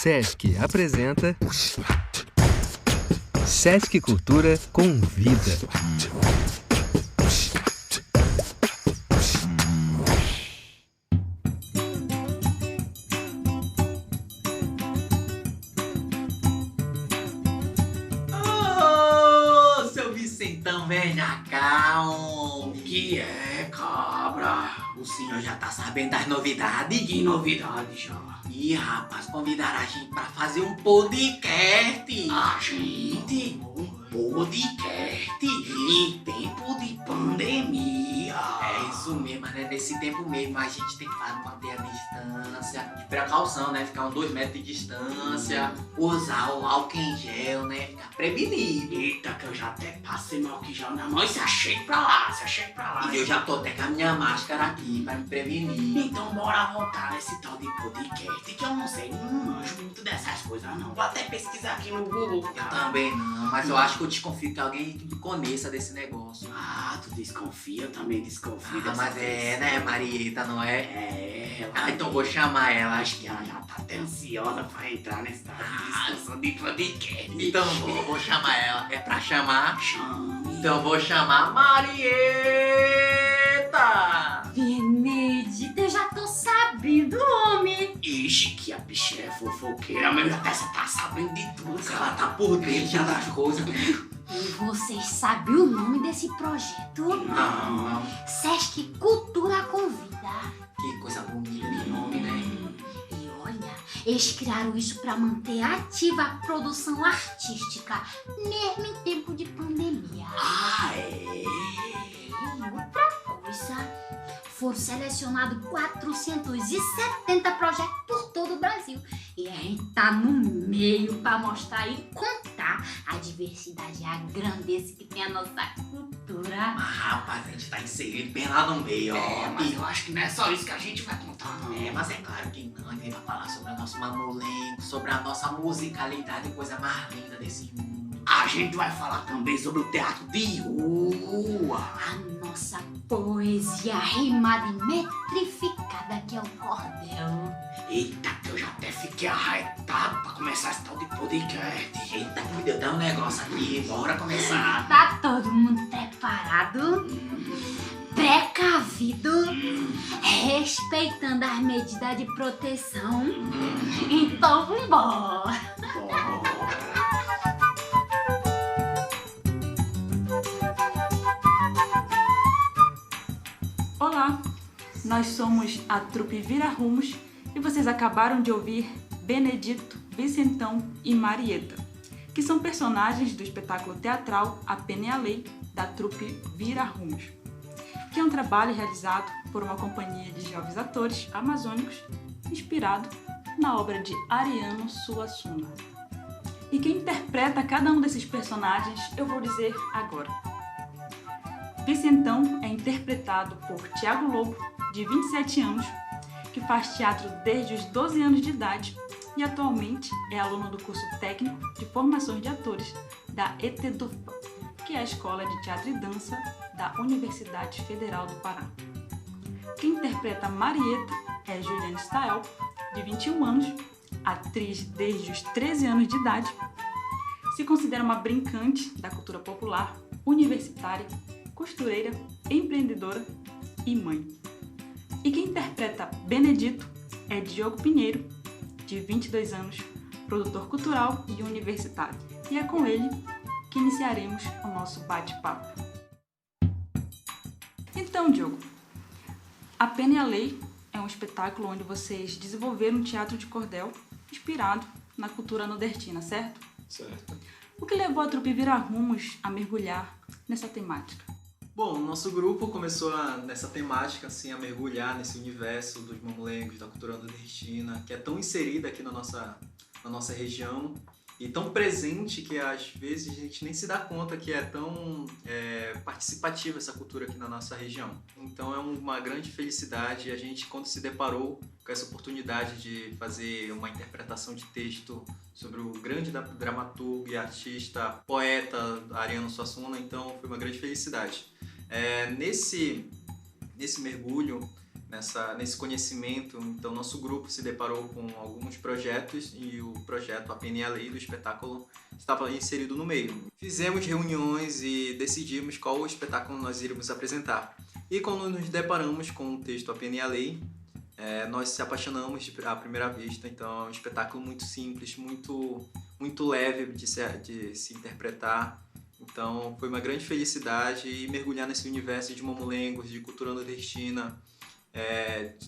Sesc apresenta Sesc Cultura Convida. Ô, seu Vicentão, vem cá, homem. Que é, cabra? O senhor já tá sabendo das novidades? Que novidade já? Ih, rapaz, convidaram a gente pra fazer um podcast. A gente? Um podcast em tempo de pandemia. É isso mesmo, né? Nesse tempo mesmo a gente tem que manter a distância, de precaução, né? Ficar uns 2 metros de distância, usar o álcool em gel, né? Ficar prevenido. Eita, que eu já até passei meu álcool em gel na mão e se achei pra lá, E eu já tô até com a minha máscara aqui pra me prevenir. Então bora voltar nesse tal de podcast que eu não sei, não manjo muito dessas coisas não. Vou até pesquisar aqui no Google. Eu também não, mas eu acho que eu desconfio que alguém conheça desse negócio. Ah, tu desconfia, eu também desconfio. Ah, mas né, Marieta, não é? É, Ah, então vou chamar ela. acho que ela já tá até ansiosa pra entrar nessa discussão de podcast. Então vou chamar ela. É pra chamar? Chame. Então vou chamar Marieta! Benedita, eu já tô sabendo, homem. Ixi, que a bichinha é fofoqueira, meu Deus, essa tá sabendo de tudo, Ela cara. tá por dentro já das coisas. E vocês sabem o nome desse projeto? Não, Sesc Cultura Convida. que coisa bonita de nome, né? E olha, eles criaram isso pra manter ativa a produção artística, mesmo em tempo de pandemia. Ah, é? E outra coisa, foram selecionados 470 projetos por todo o Brasil. E a gente tá no meio pra mostrar e contar a diversidade e a grandeza que tem a nossa cultura. Mas rapaz, a gente tá inserido bem lá no meio, É, ó. mas eu acho que não é só isso que a gente vai contar, não. É, mas é claro que não, a gente vai falar sobre o nosso mamulengo, sobre a nossa musicalidade, coisa mais linda desse mundo. A gente vai falar também sobre o teatro de rua. A nossa poesia rimada e metrificada que é o cordel. Eita, que eu já até fiquei arretado pra começar esse tal de podcast. Eita, que me deu até um negócio aqui, bora começar. Tá todo mundo preparado? Precavido? Respeitando as medidas de proteção? Então vambora! Olá, nós somos a trupe Vira Rumos e vocês acabaram de ouvir Benedito, Vicentão e Marieta, que são personagens do espetáculo teatral A Pena e a Lei, da trupe Vira Rumos, que é um trabalho realizado por uma companhia de jovens atores amazônicos inspirado na obra de Ariano Suassuna. E quem interpreta cada um desses personagens eu vou dizer agora. Vicentão é interpretado por Tiago Lobo, de 27 anos, que faz teatro desde os 12 anos de idade e atualmente é aluno do curso técnico de formações de atores da ETEDUFPA, que é a Escola de Teatro e Dança da Universidade Federal do Pará. Quem interpreta Marieta é Juliane Stael, de 21 anos, atriz desde os 13 anos de idade, se considera uma brincante da cultura popular, universitária, costureira, empreendedora e mãe. E quem interpreta Benedito é Diogo Pinheiro, de 22 anos, produtor cultural e universitário. E é com ele que iniciaremos o nosso bate-papo. Então, Diogo, A Pena e a Lei é um espetáculo onde vocês desenvolveram um teatro de cordel inspirado na cultura nordestina, certo? Certo. O que levou a trupe Vira Rumos a mergulhar nessa temática? Bom, o nosso grupo começou nessa temática, assim, a mergulhar nesse universo dos mamulengos, da cultura nordestina, que é tão inserida aqui na nossa região e tão presente que às vezes a gente nem se dá conta que é tão participativa essa cultura aqui na nossa região. Então é uma grande felicidade a gente, quando se deparou com essa oportunidade de fazer uma interpretação de texto sobre o grande dramaturgo e artista, poeta Ariano Suassuna, então foi uma grande felicidade. Nesse mergulho, nesse conhecimento. Então, nosso grupo se deparou com alguns projetos e o projeto A Pena e a Lei do espetáculo estava inserido no meio. Fizemos reuniões e decidimos qual espetáculo nós iríamos apresentar. E quando nos deparamos com o texto A Pena e a Lei, nós se apaixonamos à primeira vista. Então, é um espetáculo muito simples, muito leve de se interpretar. Então, foi uma grande felicidade e mergulhar nesse universo de mamulengos, de cultura nordestina,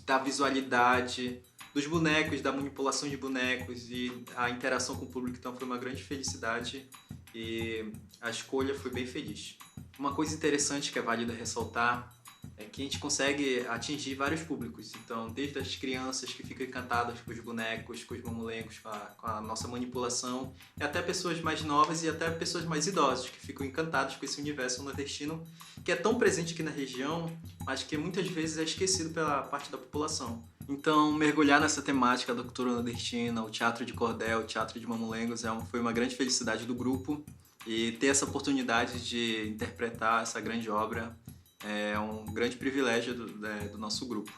da visualidade, dos bonecos, da manipulação de bonecos e a interação com o público. Então, foi uma grande felicidade e a escolha foi bem feliz. Uma coisa interessante que é válida ressaltar é que a gente consegue atingir vários públicos. Então, desde as crianças que ficam encantadas com os bonecos, com os mamulengos, com a nossa manipulação, e até pessoas mais novas e até pessoas mais idosas que ficam encantadas com esse universo nordestino que é tão presente aqui na região, mas que muitas vezes é esquecido pela parte da população. Então, mergulhar nessa temática da cultura nordestina, o teatro de cordel, o teatro de mamulengos, foi uma grande felicidade do grupo, e ter essa oportunidade de interpretar essa grande obra é um grande privilégio do nosso grupo.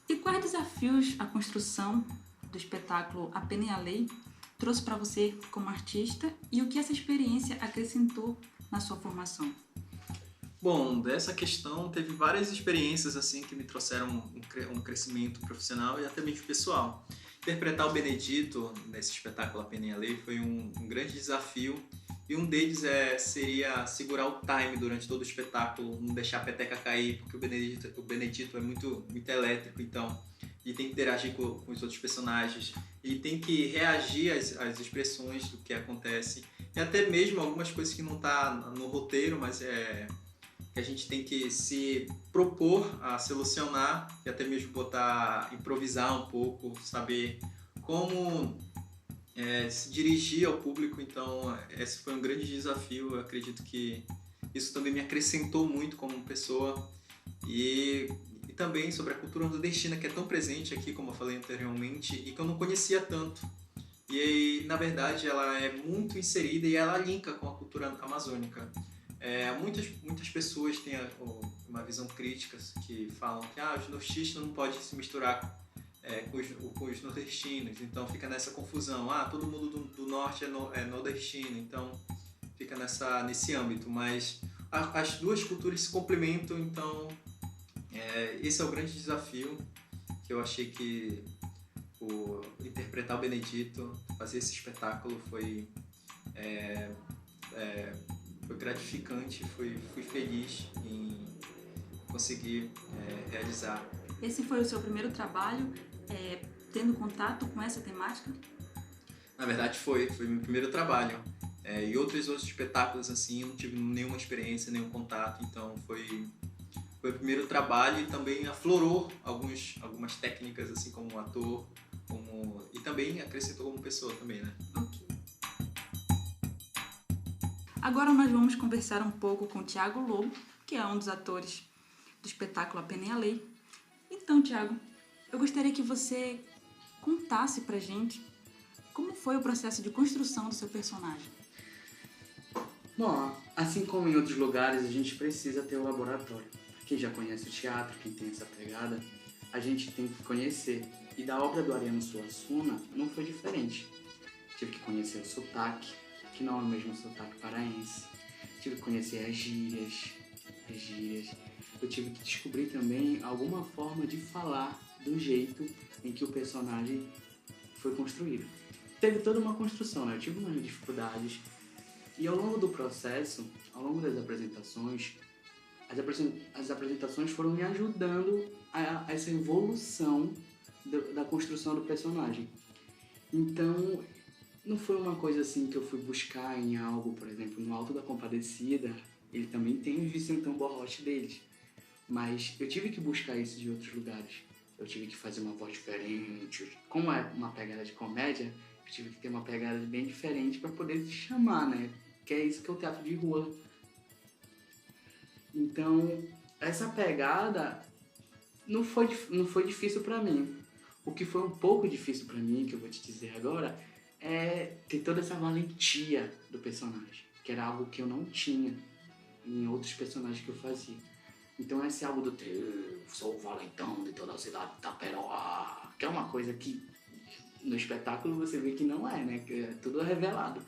E quais desafios a construção do espetáculo A Pena e a Lei trouxe para você como artista e o que essa experiência acrescentou na sua formação? Bom, dessa questão teve várias experiências assim que me trouxeram um crescimento profissional e até mesmo pessoal. Interpretar o Benedito nesse espetáculo A Pena e a Lei foi um grande desafio. E um deles seria segurar o time durante todo o espetáculo, não deixar a peteca cair, porque o Benedito é muito elétrico, então ele tem que interagir com os outros personagens, ele tem que reagir às expressões do que acontece, e até mesmo algumas coisas que não tá no roteiro, mas que a gente tem que se propor a solucionar, e até mesmo improvisar um pouco, saber como se dirigir ao público. Então, esse foi um grande desafio. Eu acredito que isso também me acrescentou muito como pessoa. E também sobre a cultura nordestina, que é tão presente aqui, como eu falei anteriormente, e que eu não conhecia tanto. E aí, na verdade, ela é muito inserida e ela linka com a cultura amazônica. Muitas pessoas têm uma visão crítica que falam que os nortistas não podem se misturar com os nordestinos, então fica nessa confusão. Todo mundo do norte é nordestino, então fica nesse âmbito, mas as duas culturas se complementam. Então esse é o grande desafio que eu achei que interpretar o Benedito, fazer esse espetáculo foi gratificante, fui feliz em conseguir realizar. Esse foi o seu primeiro trabalho tendo contato com essa temática? Na verdade foi meu primeiro trabalho. E outros espetáculos assim, eu não tive nenhuma experiência, nenhum contato, então foi o primeiro trabalho, e também aflorou algumas técnicas assim como ator, e também acrescentou como pessoa também, né? Ok. Agora nós vamos conversar um pouco com o Thiago Lobo, que é um dos atores do espetáculo A Pena e a Lei. Então, Thiago, eu gostaria que você contasse pra gente como foi o processo de construção do seu personagem. Bom, assim como em outros lugares, a gente precisa ter o laboratório. Quem já conhece o teatro, quem tem essa pegada, a gente tem que conhecer. E da obra do Ariano Suassuna não foi diferente. Tive que conhecer o sotaque, que não é o mesmo sotaque paraense. Tive que conhecer as gírias. Eu tive que descobrir também alguma forma de falar do jeito em que o personagem foi construído. Teve toda uma construção, né? Eu tive umas dificuldades. E ao longo do processo, ao longo das apresentações, as apresentações foram me ajudando a essa evolução da construção do personagem. Então, não foi uma coisa assim que eu fui buscar em algo, por exemplo, no Alto da Compadecida, ele também tem os Vicentão Borroche deles. Mas eu tive que buscar isso de outros lugares. Eu tive que fazer uma voz diferente. Como é uma pegada de comédia, eu tive que ter uma pegada bem diferente para poder se chamar, né? Que é isso que é o teatro de rua. Então, essa pegada não foi difícil para mim. O que foi um pouco difícil para mim, que eu vou te dizer agora, é ter toda essa valentia do personagem, que era algo que eu não tinha em outros personagens que eu fazia. Então esse algo do eu sou o valentão de toda a cidade de Taperoá, que é uma coisa que no espetáculo você vê que não é, né? Que é tudo revelado.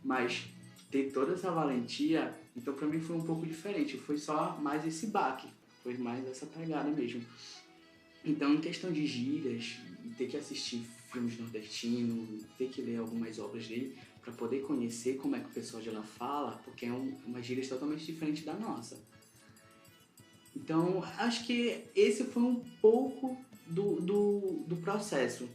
Mas ter toda essa valentia, então pra mim foi um pouco diferente. Foi só mais esse baque, foi mais essa pegada mesmo. Então, em questão de gírias, ter que assistir filmes nordestinos, ter que ler algumas obras dele, para poder conhecer como é que o pessoal de lá fala, porque é uma gíria totalmente diferente da nossa. Então, acho que esse foi um pouco do processo.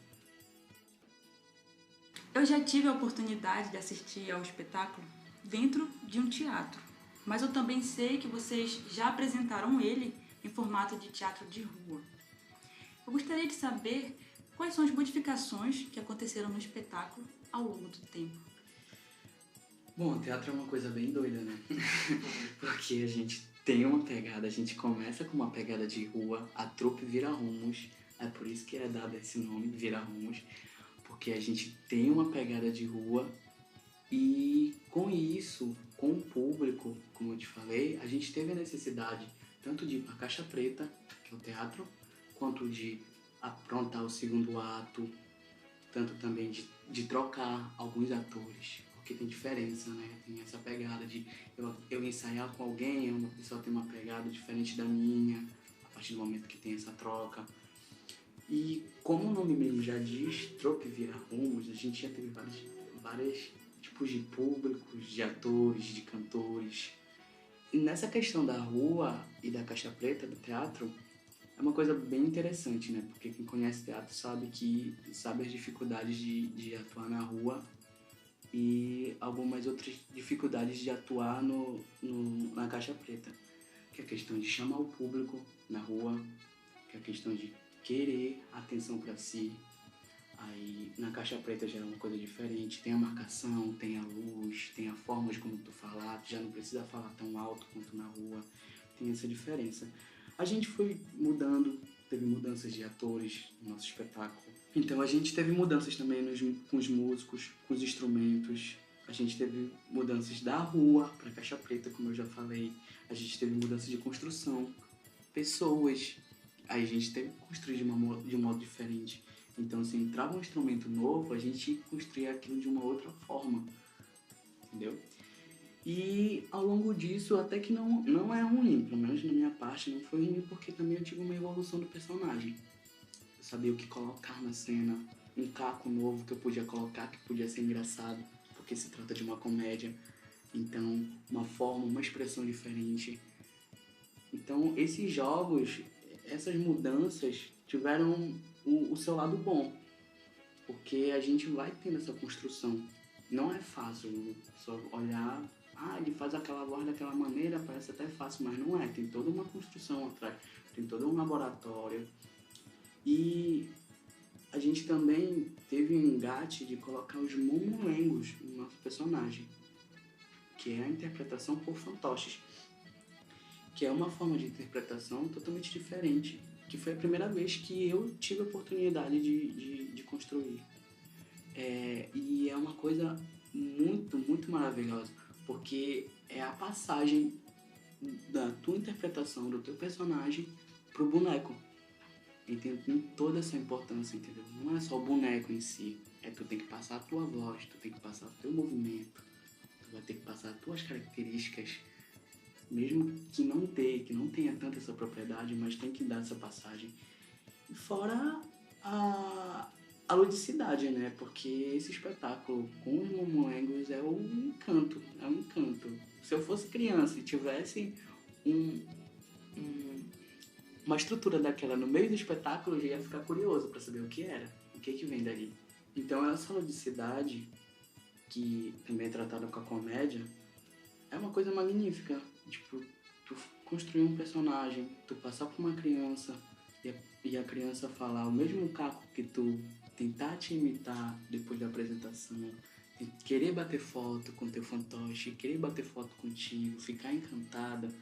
Eu já tive a oportunidade de assistir ao espetáculo dentro de um teatro, mas eu também sei que vocês já apresentaram ele em formato de teatro de rua. Eu gostaria de saber quais são as modificações que aconteceram no espetáculo ao longo do tempo. Bom, o teatro é uma coisa bem doida, né? Porque a gente tem uma pegada, a gente começa com uma pegada de rua, a trupe vira rumos, é por isso que é dado esse nome, vira rumos, porque a gente tem uma pegada de rua e com isso, com o público, como eu te falei, a gente teve a necessidade tanto de ir para Caixa Preta, que é o teatro, quanto de aprontar o segundo ato, tanto também de trocar alguns atores, porque tem diferença, né? Tem essa pegada de eu ensaiar com alguém, uma pessoa tem uma pegada diferente da minha, a partir do momento que tem essa troca. E como o nome mesmo já diz, trope vira rumos, a gente já teve vários tipos de públicos, de atores, de cantores. E nessa questão da rua e da Caixa Preta, do teatro, é uma coisa bem interessante, né? Porque quem conhece teatro sabe as dificuldades de atuar na rua e algumas outras dificuldades de atuar na Caixa Preta. Que é a questão de chamar o público na rua, que é a questão de querer atenção para si. Aí na Caixa Preta já é uma coisa diferente, tem a marcação, tem a luz, tem a forma de como tu falar, tu já não precisa falar tão alto quanto na rua, tem essa diferença. A gente foi mudando, teve mudanças de atores no nosso espetáculo. Então a gente teve mudanças também com os músicos, com os instrumentos. A gente teve mudanças da rua para Caixa Preta, como eu já falei. A gente teve mudanças de construção, pessoas. Aí a gente teve que construir de um modo diferente. Então se entrava um instrumento novo, a gente construía aquilo de uma outra forma. Entendeu? E ao longo disso, até que não é ruim, pelo menos na minha parte não foi ruim, porque também eu tive uma evolução do personagem. Eu sabia o que colocar na cena, um caco novo que eu podia colocar, que podia ser engraçado, porque se trata de uma comédia. Então, uma forma, uma expressão diferente. Então, esses jogos, essas mudanças tiveram o seu lado bom, porque a gente vai tendo essa construção. Não é fácil só olhar... ele faz aquela voz daquela maneira, parece até fácil, mas não é. Tem toda uma construção atrás, tem todo um laboratório. E a gente também teve um engate de colocar os mamulengos no nosso personagem, que é a interpretação por fantoches, que é uma forma de interpretação totalmente diferente, que foi a primeira vez que eu tive a oportunidade de construir. E é uma coisa muito, muito maravilhosa, porque é a passagem da tua interpretação, do teu personagem pro boneco. E tem toda essa importância, entendeu? Não é só o boneco em si, tu tem que passar a tua voz, tu tem que passar o teu movimento, tu vai ter que passar as tuas características, mesmo que não tenha tanta essa propriedade, mas tem que dar essa passagem. E fora a ludicidade, né? Porque esse espetáculo com os mamulengos é um encanto, Se eu fosse criança e tivesse uma estrutura daquela no meio do espetáculo, eu já ia ficar curioso para saber o que era, o que vem dali. Então essa ludicidade, que também é tratada com a comédia, é uma coisa magnífica. Tipo, tu construir um personagem, tu passar por uma criança e a criança falar o mesmo caco que tu, tentar te imitar depois da apresentação, querer bater foto com teu fantoche, querer bater foto contigo, ficar encantada,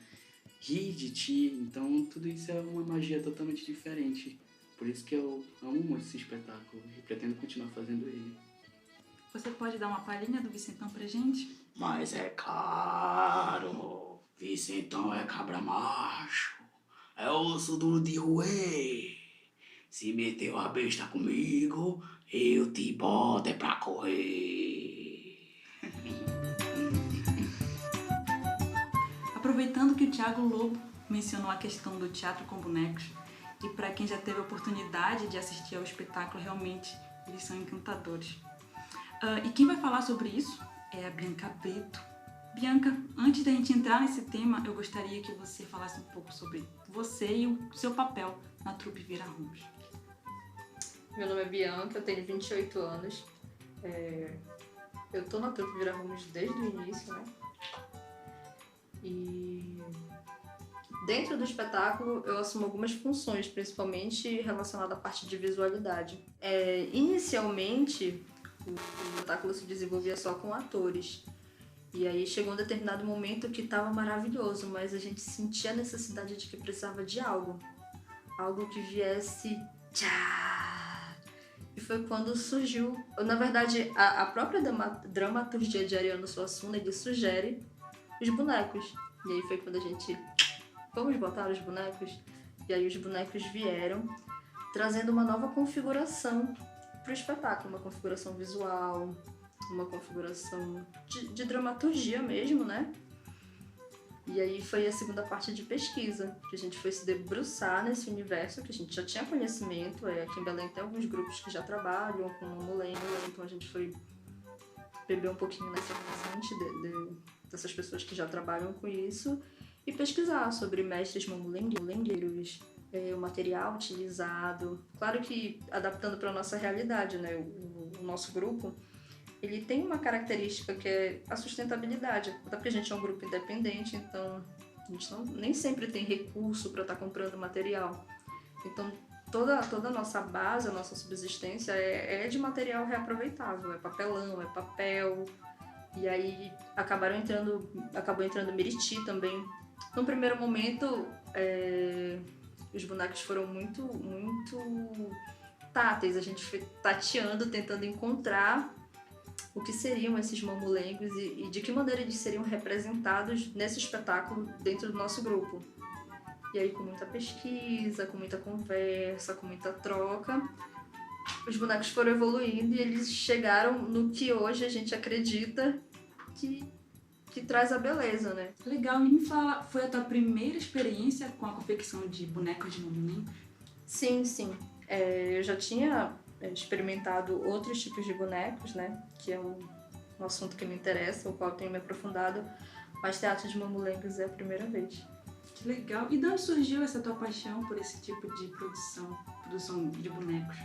rir de ti. Então tudo isso é uma magia totalmente diferente. Por isso que eu amo muito esse espetáculo e pretendo continuar fazendo ele. Você pode dar uma palhinha do Vicentão pra gente? Mas é claro, Vicentão é cabra macho, é osso duro de roer. Se meteu a besta comigo, eu te boto é pra correr. Aproveitando que o Thiago Lobo mencionou a questão do teatro com bonecos, e para quem já teve a oportunidade de assistir ao espetáculo, realmente eles são encantadores. E quem vai falar sobre isso é a Bianca Brito. Bianca, antes da gente entrar nesse tema, eu gostaria que você falasse um pouco sobre você e o seu papel na trupe Vira-Rumos. Meu nome é Bianca, eu tenho 28 anos. Eu tô na trupe Vira-Rumos desde o início, né? E dentro do espetáculo eu assumo algumas funções, principalmente relacionadas à parte de visualidade. Inicialmente, o espetáculo se desenvolvia só com atores. E aí chegou um determinado momento que estava maravilhoso, mas a gente sentia a necessidade de que precisava de algo. Algo que viesse... Tchá! E foi quando surgiu... Na verdade, a própria dramaturgia de Ariano Suassuna, ele sugere os bonecos. E aí foi quando a gente... Vamos botar os bonecos? E aí os bonecos vieram, trazendo uma nova configuração para o espetáculo. Uma configuração visual, uma configuração de dramaturgia mesmo, né? E aí foi a segunda parte de pesquisa, que a gente foi se debruçar nesse universo, que a gente já tinha conhecimento. Aqui em Belém tem alguns grupos que já trabalham com mamulengo, então a gente foi beber um pouquinho nessa fonte dessas pessoas que já trabalham com isso e pesquisar sobre mestres mamulengueiros, o material utilizado. Claro que adaptando para a nossa realidade, né? O nosso grupo, ele tem uma característica que é a sustentabilidade, até porque a gente é um grupo independente, então a gente nem sempre tem recurso para estar comprando material. Então toda a nossa base, a nossa subsistência é de material reaproveitável, é papelão, é papel. E aí acabou entrando Meriti também. No primeiro momento, os bonecos foram muito, muito táteis. A gente foi tateando, tentando encontrar o que seriam esses mamulengos e de que maneira eles seriam representados nesse espetáculo dentro do nosso grupo. E aí, com muita pesquisa, com muita conversa, com muita troca, os bonecos foram evoluindo e eles chegaram no que hoje a gente acredita que traz a beleza, né? Legal, e me fala, foi a tua primeira experiência com a confecção de bonecos de mamulengo? Sim. Eu já tinha experimentado outros tipos de bonecos, né? Que é um assunto que me interessa, o qual eu tenho me aprofundado, mas teatro de mamulengos é a primeira vez. Que legal! E de onde surgiu essa tua paixão por esse tipo de produção de bonecos?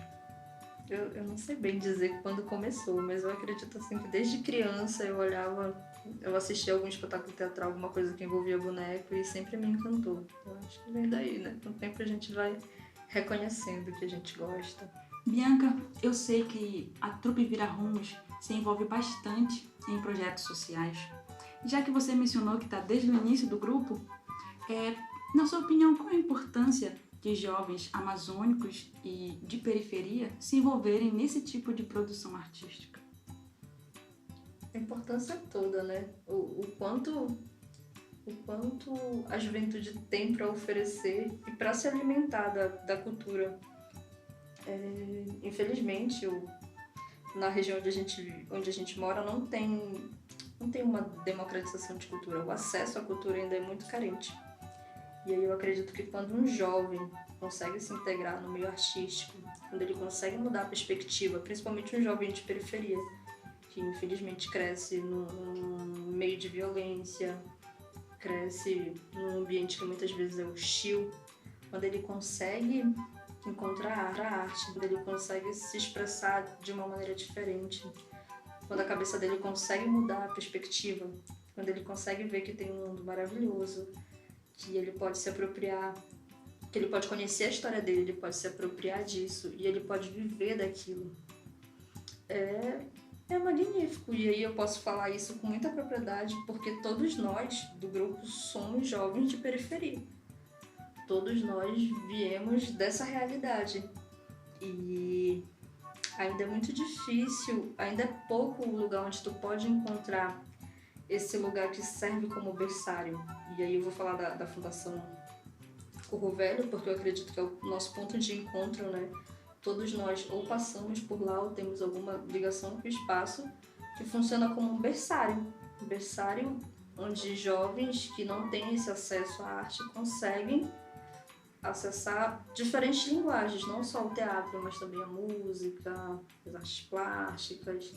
Eu não sei bem dizer quando começou, mas eu acredito assim que desde criança eu assistia algum espetáculo teatral, alguma coisa que envolvia boneco e sempre me encantou. Eu acho que vem daí, né? Com o tempo a gente vai reconhecendo o que a gente gosta. Bianca, eu sei que a trupe Vira-Rumos se envolve bastante em projetos sociais. Já que você mencionou que está desde o início do grupo, na sua opinião, qual a importância de jovens amazônicos e de periferia se envolverem nesse tipo de produção artística? A importância toda, né? O quanto a juventude tem para oferecer e para se alimentar da cultura. Infelizmente, na região onde a gente mora não tem uma democratização de cultura. O acesso à cultura ainda é muito carente. E aí eu acredito que quando um jovem consegue se integrar no meio artístico, quando ele consegue mudar a perspectiva, principalmente um jovem de periferia, que infelizmente cresce num meio de violência, cresce num ambiente que muitas vezes é hostil, quando ele consegue encontrar a arte, quando ele consegue se expressar de uma maneira diferente, quando a cabeça dele consegue mudar a perspectiva, quando ele consegue ver que tem um mundo maravilhoso, que ele pode se apropriar, que ele pode conhecer a história dele, ele pode se apropriar disso e ele pode viver daquilo. É magnífico. E aí eu posso falar isso com muita propriedade porque todos nós do grupo somos jovens de periferia. Todos nós viemos dessa realidade. E ainda é muito difícil, ainda é pouco o lugar onde tu pode encontrar esse lugar que serve como berçário. E aí eu vou falar da Fundação Curro Velho, porque eu acredito que é o nosso ponto de encontro, né? Todos nós ou passamos por lá ou temos alguma ligação com o espaço, que funciona como um berçário. Um berçário onde jovens que não têm esse acesso à arte conseguem acessar diferentes linguagens, não só o teatro, mas também a música, as artes plásticas,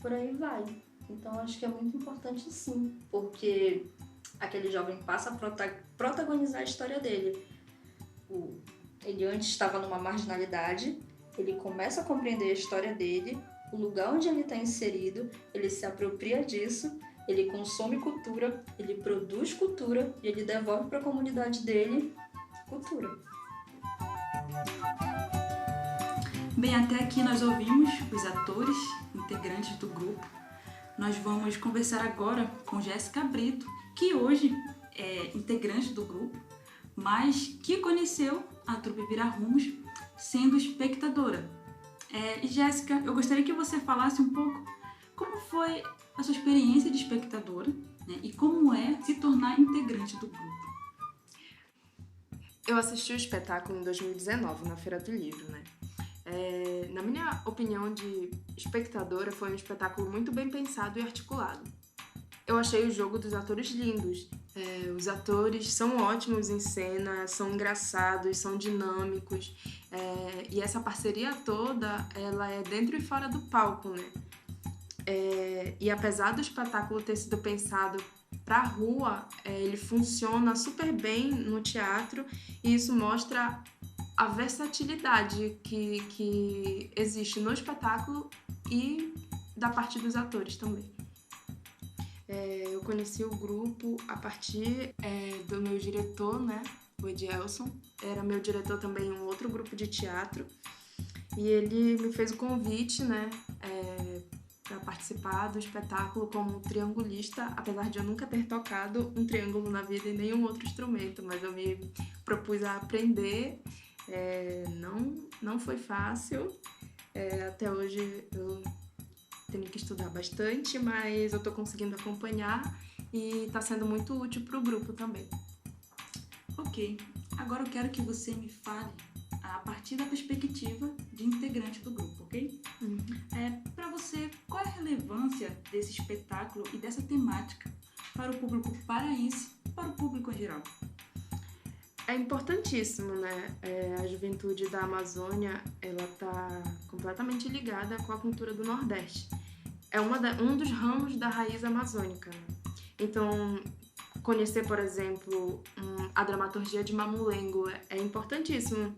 por aí vai. Então acho que é muito importante sim, porque aquele jovem passa a protagonizar a história dele. Ele antes estava numa marginalidade, ele começa a compreender a história dele, o lugar onde ele está inserido, ele se apropria disso, ele consome cultura, ele produz cultura e ele devolve para a comunidade dele cultura. Bem, até aqui nós ouvimos os atores, integrantes do grupo. Nós vamos conversar agora com Jéssica Brito, que hoje é integrante do grupo, mas que conheceu a trupe Vira Rumos sendo espectadora. E Jéssica, eu gostaria que você falasse um pouco como foi a sua experiência de espectadora, né, e como é se tornar integrante do grupo. Eu assisti o espetáculo em 2019, na Feira do Livro, né? Na minha opinião de espectadora, foi um espetáculo muito bem pensado e articulado. Eu achei o jogo dos atores lindos. Os atores são ótimos em cena, são engraçados, são dinâmicos. E essa parceria toda, ela é dentro e fora do palco, né? E apesar do espetáculo ter sido pensado para a rua, ele funciona super bem no teatro e isso mostra a versatilidade que existe no espetáculo e da parte dos atores também. Eu conheci o grupo a partir do meu diretor, né, o Edielson. Era meu diretor também em um outro grupo de teatro e ele me fez o convite, né, para participar do espetáculo como triangulista, apesar de eu nunca ter tocado um triângulo na vida e nenhum outro instrumento, mas eu me propus a aprender. Não foi fácil, até hoje eu tenho que estudar bastante, mas eu estou conseguindo acompanhar e está sendo muito útil para o grupo também. Ok, agora eu quero que você me fale a partir da perspectiva de integrante do grupo, ok? Para você, qual é a relevância desse espetáculo e dessa temática para o público paraense e para o público em geral? É importantíssimo, né? A juventude da Amazônia, ela está completamente ligada com a cultura do Nordeste. É um dos ramos da raiz amazônica, né? Então, conhecer, por exemplo, a dramaturgia de Mamulengo é importantíssimo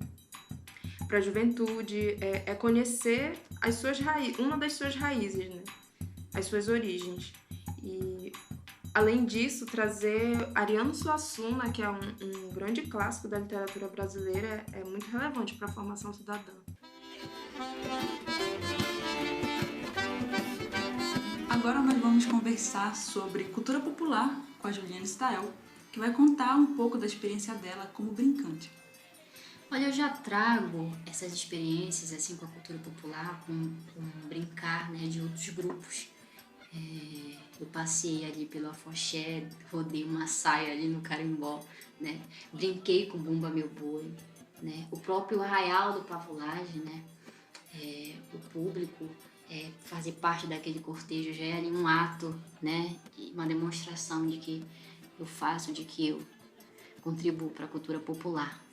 para a juventude, conhecer as suas uma das suas raízes, né? As suas origens. E, além disso, trazer Ariano Suassuna, que é um grande clássico da literatura brasileira, é muito relevante para a formação cidadã. Agora nós vamos conversar sobre cultura popular com a Juliane Stael, que vai contar um pouco da experiência dela como brincante. Olha, eu já trago essas experiências assim com a cultura popular, com brincar, né, de outros grupos. Eu passei ali pelo Afoxé, rodei uma saia ali no Carimbó, né? Brinquei com Bumba Meu Boi, né? O próprio Arraial do Pavulagem, né? O público fazer parte daquele cortejo já é ali um ato, né? E uma demonstração de que eu faço, de que eu contribuo para a cultura popular.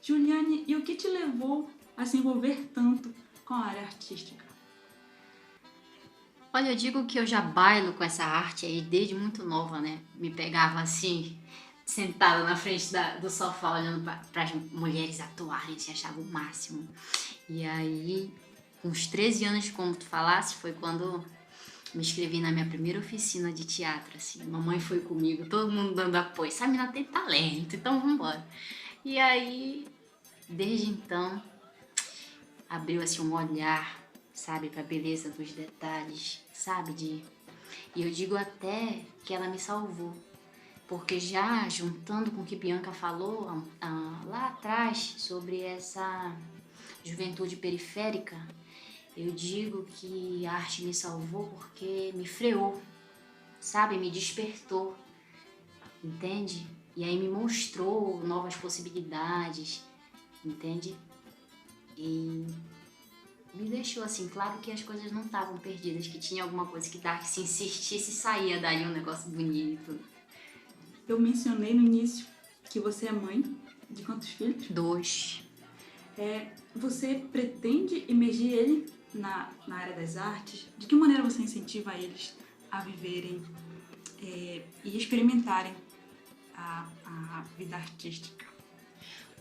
Juliane, e o que te levou a se envolver tanto com a área artística? Olha, eu digo que eu já bailo com essa arte aí desde muito nova, né? Me pegava assim, sentada na frente do sofá, olhando para as mulheres atuarem, se achava o máximo. E aí, com uns 13 anos, como tu falasse, foi quando me inscrevi na minha primeira oficina de teatro, assim. Mamãe foi comigo, todo mundo dando apoio. Essa menina tem talento, então vambora. E aí, desde então, abriu assim um olhar, sabe, para a beleza dos detalhes, sabe, e eu digo até que ela me salvou, porque já juntando com o que Bianca falou lá atrás sobre essa juventude periférica, eu digo que a arte me salvou porque me freou, sabe, me despertou, entende? E aí me mostrou novas possibilidades, entende? E me deixou assim, claro que as coisas não estavam perdidas, que tinha alguma coisa que se insistisse saía daí um negócio bonito. Eu mencionei no início que você é mãe de quantos filhos? 2. Você pretende imergir ele na área das artes? De que maneira você incentiva eles a viverem e experimentarem a vida artística?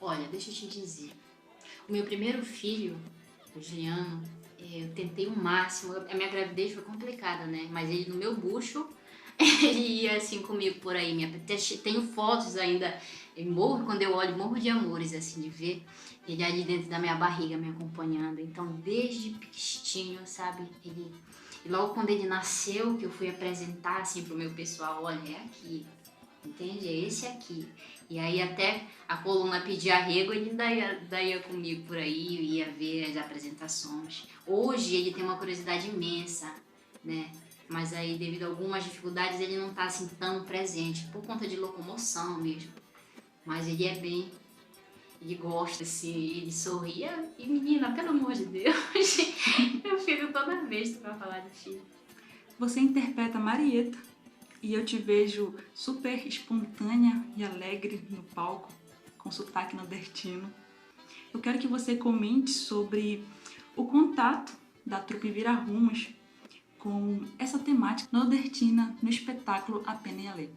Olha, deixa eu te dizer. O meu primeiro filho, o Juliano, eu tentei o máximo. A minha gravidez foi complicada, né? Mas ele no meu bucho, ele ia assim comigo por aí. Tenho fotos ainda. Quando eu olho, morro de amores, assim, de ver ele ali dentro da minha barriga me acompanhando. Então, desde piquitinho, sabe? E logo quando ele nasceu, que eu fui apresentar assim pro meu pessoal, olha, é aqui, entende? É esse aqui. E aí até a coluna pedir arrego, ele ainda ia comigo por aí, ia ver as apresentações. Hoje ele tem uma curiosidade imensa, né? Mas aí devido a algumas dificuldades ele não tá assim tão presente, por conta de locomoção mesmo. Mas ele é bem, ele gosta assim, ele sorria. E menina, pelo amor de Deus, eu fico toda vez pra falar de filho. Você interpreta Marieta e eu te vejo super espontânea e alegre no palco, com sotaque nordestino. Eu quero que você comente sobre o contato da trupe Vira Rumos com essa temática nordestina no espetáculo A Pena e a Lei.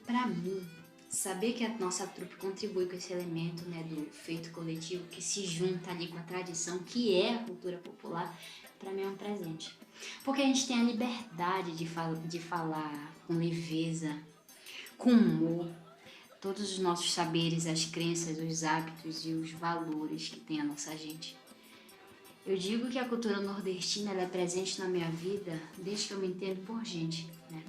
Para mim, saber que a nossa trupe contribui com esse elemento, né, do feito coletivo que se junta ali com a tradição, que é a cultura popular, para mim é um presente. Porque a gente tem a liberdade de falar com leveza, com humor, todos os nossos saberes, as crenças, os hábitos e os valores que tem a nossa gente. Eu digo que a cultura nordestina ela é presente na minha vida desde que eu me entendo por gente, né?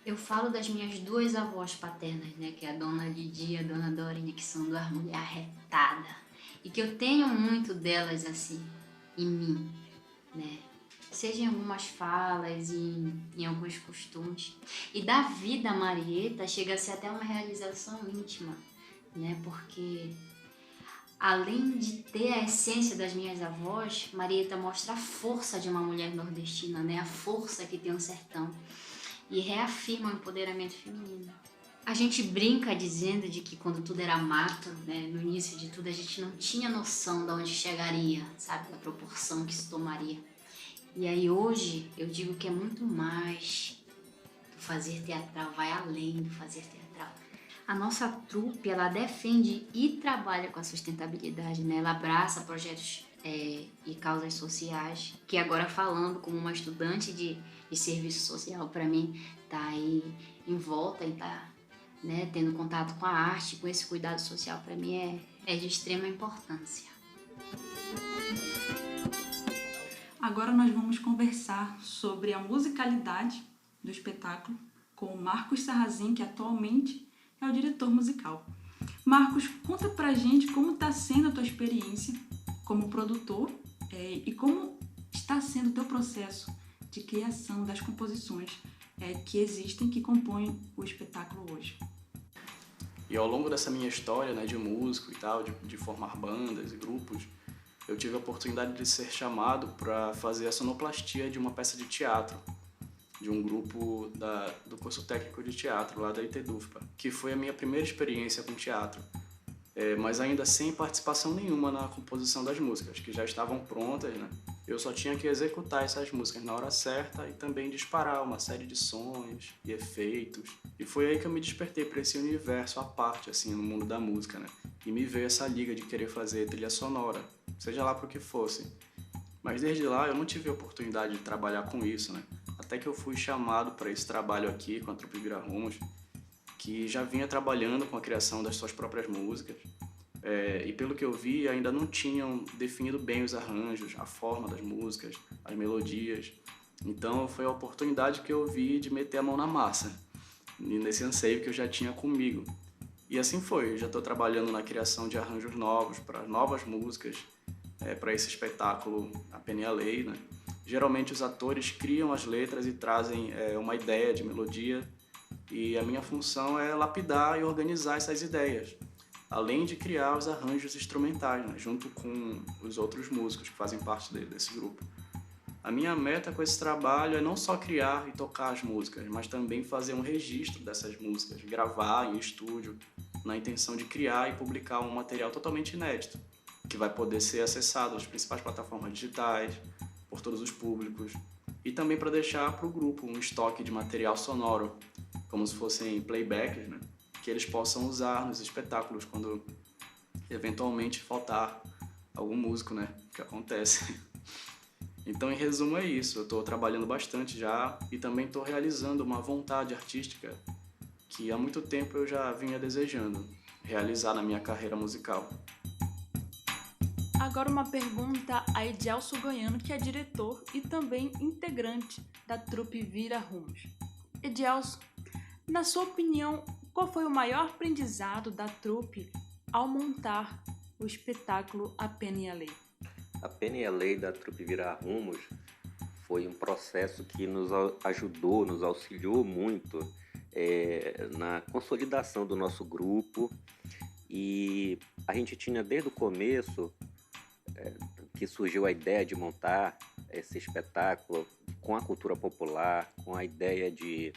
Eu falo das minhas 2 avós paternas, né? Que é a dona Lidia e a dona Dorinha, que são 2 mulheres arretadas. E que eu tenho muito delas, assim, em mim, né? Seja em algumas falas e em alguns costumes. E da vida Marieta chega a ser até uma realização íntima, né? Porque além de ter a essência das minhas avós, Marieta mostra a força de uma mulher nordestina, né? A força que tem o sertão. E reafirma o empoderamento feminino. A gente brinca dizendo de que quando tudo era mato, né, no início de tudo, a gente não tinha noção de onde chegaria, sabe, da proporção que isso tomaria. E aí hoje eu digo que é muito mais do fazer teatral, vai além do fazer teatral. A nossa trupe, ela defende e trabalha com a sustentabilidade, né? Ela abraça projetos e causas sociais, que agora falando como uma estudante de serviço social, para mim, tá aí em volta e tá, né, tendo contato com a arte, com esse cuidado social, para mim é de extrema importância. Agora nós vamos conversar sobre a musicalidade do espetáculo com o Marcos Sarrazin, que atualmente é o diretor musical. Marcos, conta pra gente como está sendo a tua experiência como produtor e como está sendo o teu processo de criação das composições que existem, que compõem o espetáculo hoje. E ao longo dessa minha história, né, de músico e tal, de formar bandas e grupos, eu tive a oportunidade de ser chamado para fazer a sonoplastia de uma peça de teatro, de um grupo do curso técnico de teatro lá da ITDUFPA, que foi a minha primeira experiência com teatro, mas ainda sem participação nenhuma na composição das músicas, que já estavam prontas, né? Eu só tinha que executar essas músicas na hora certa e também disparar uma série de sons e efeitos. E foi aí que eu me despertei para esse universo à parte, assim, no mundo da música, né? E me veio essa liga de querer fazer trilha sonora, seja lá pro que fosse. Mas desde lá eu não tive a oportunidade de trabalhar com isso, né? Até que eu fui chamado para esse trabalho aqui com a trupe Vira Rumos, que já vinha trabalhando com a criação das suas próprias músicas. E pelo que eu vi, ainda não tinham definido bem os arranjos, a forma das músicas, as melodias. Então foi a oportunidade que eu vi de meter a mão na massa, nesse anseio que eu já tinha comigo. E assim foi, eu já estou trabalhando na criação de arranjos novos, para novas músicas, para esse espetáculo A Pena e a Lei, né? Geralmente os atores criam as letras e trazem uma ideia de melodia E a minha função é lapidar e organizar essas ideias, além de criar os arranjos instrumentais, né, junto com os outros músicos que fazem parte desse grupo. A minha meta com esse trabalho é não só criar e tocar as músicas, mas também fazer um registro dessas músicas, gravar em estúdio, na intenção de criar e publicar um material totalmente inédito, que vai poder ser acessado nas principais plataformas digitais, por todos os públicos, e também para deixar para o grupo um estoque de material sonoro, como se fossem playbacks, né, que eles possam usar nos espetáculos quando eventualmente faltar algum músico, né, que acontece. Então, em resumo, é isso. Eu estou trabalhando bastante já e também estou realizando uma vontade artística que há muito tempo eu já vinha desejando realizar na minha carreira musical. Agora uma pergunta a Edielso Goiano, que é diretor e também integrante da trupe Vira Rumos. Edielso, na sua opinião, qual foi o maior aprendizado da trupe ao montar o espetáculo A Pena e a Lei? A Pena e a Lei da trupe Vira Rumos foi um processo que nos ajudou, nos auxiliou muito na consolidação do nosso grupo, e a gente tinha desde o começo que surgiu a ideia de montar esse espetáculo com a cultura popular, com a ideia de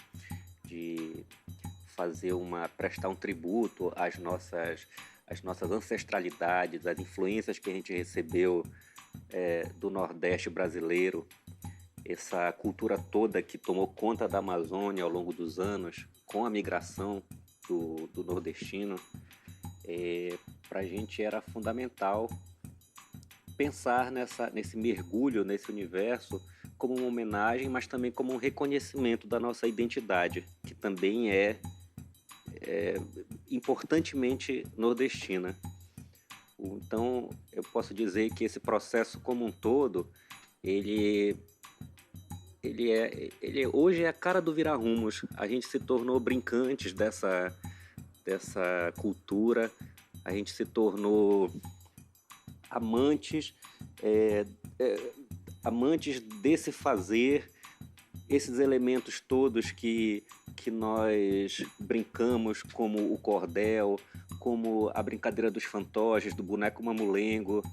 prestar um tributo às nossas ancestralidades, às influências que a gente recebeu do Nordeste brasileiro, essa cultura toda que tomou conta da Amazônia ao longo dos anos, com a migração do nordestino. Para a gente era fundamental pensar nesse mergulho, nesse universo, como uma homenagem, mas também como um reconhecimento da nossa identidade, que também é importantemente nordestina. Então, eu posso dizer que esse processo como um todo, ele hoje é a cara do Vira Rumos. A gente se tornou brincantes dessa cultura, a gente se tornou amantes desse fazer, esses elementos todos que nós brincamos, como o cordel, como a brincadeira dos fantoches, do boneco mamulengo,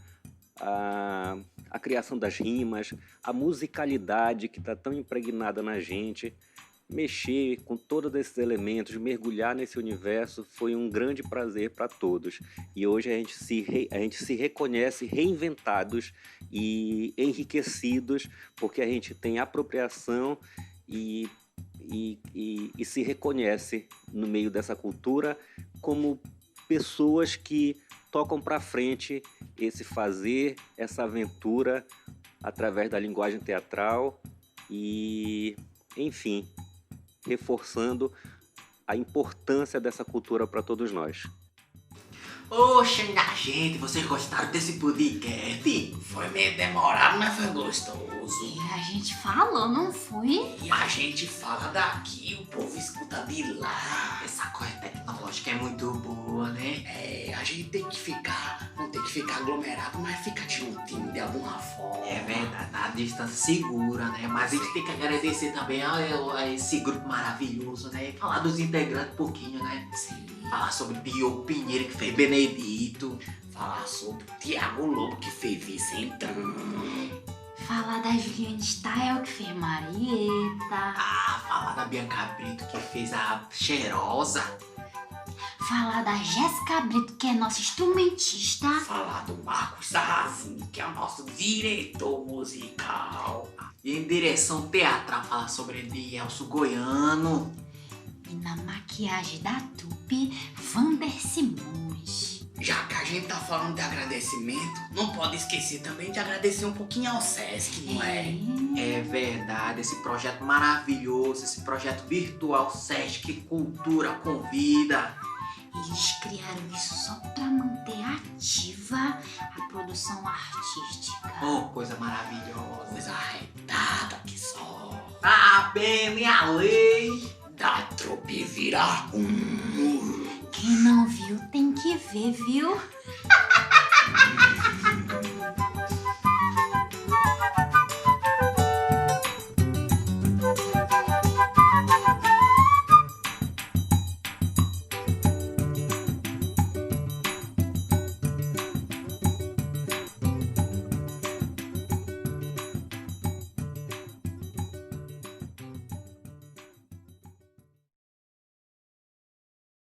a criação das rimas, a musicalidade que está tão impregnada na gente. Mexer com todos esses elementos, mergulhar nesse universo foi um grande prazer para todos. E hoje a gente se reconhece reinventados e enriquecidos, porque a gente tem apropriação e se reconhece no meio dessa cultura como pessoas que tocam para frente esse fazer, essa aventura através da linguagem teatral e, enfim, reforçando a importância dessa cultura para todos nós. Oxe, minha gente, vocês gostaram desse podcast? Foi meio demorado, mas foi gostoso. E a gente falou, não foi? E a gente fala daqui, o povo escuta de lá. Essa coisa tecnológica é muito boa, né? A gente tem que ficar, não tem que ficar aglomerado, mas fica juntinho de alguma forma. É verdade, a distância segura, né? Mas a gente tem que agradecer também a esse grupo maravilhoso, né? Falar dos integrantes um pouquinho, né? Sim. Falar sobre Diogo Pinheiro, que fez Benedito. Falar sobre Tiago Lobo, que fez Vicentão. Falar da Juliane Stael, que fez Marieta. Falar da Bianca Brito, que fez a Cheirosa. Falar da Jéssica Brito, que é nossa instrumentista. Falar do Marcos Sarrazin, que é o nosso diretor musical. E em direção teatral, falar sobre Edielso Goiano. E na maquiagem da Tupi, Vander Simões. Já que a gente tá falando de agradecimento, não pode esquecer também de agradecer um pouquinho ao Sesc, não é? É verdade, esse projeto maravilhoso, esse projeto virtual Sesc Cultura Convida. Eles criaram isso só pra manter ativa a produção artística. Oh, coisa maravilhosa. Coisa arretada que só. A Pena e a Lei da trupe Vira Rumos. Quem não viu tem que ver, viu?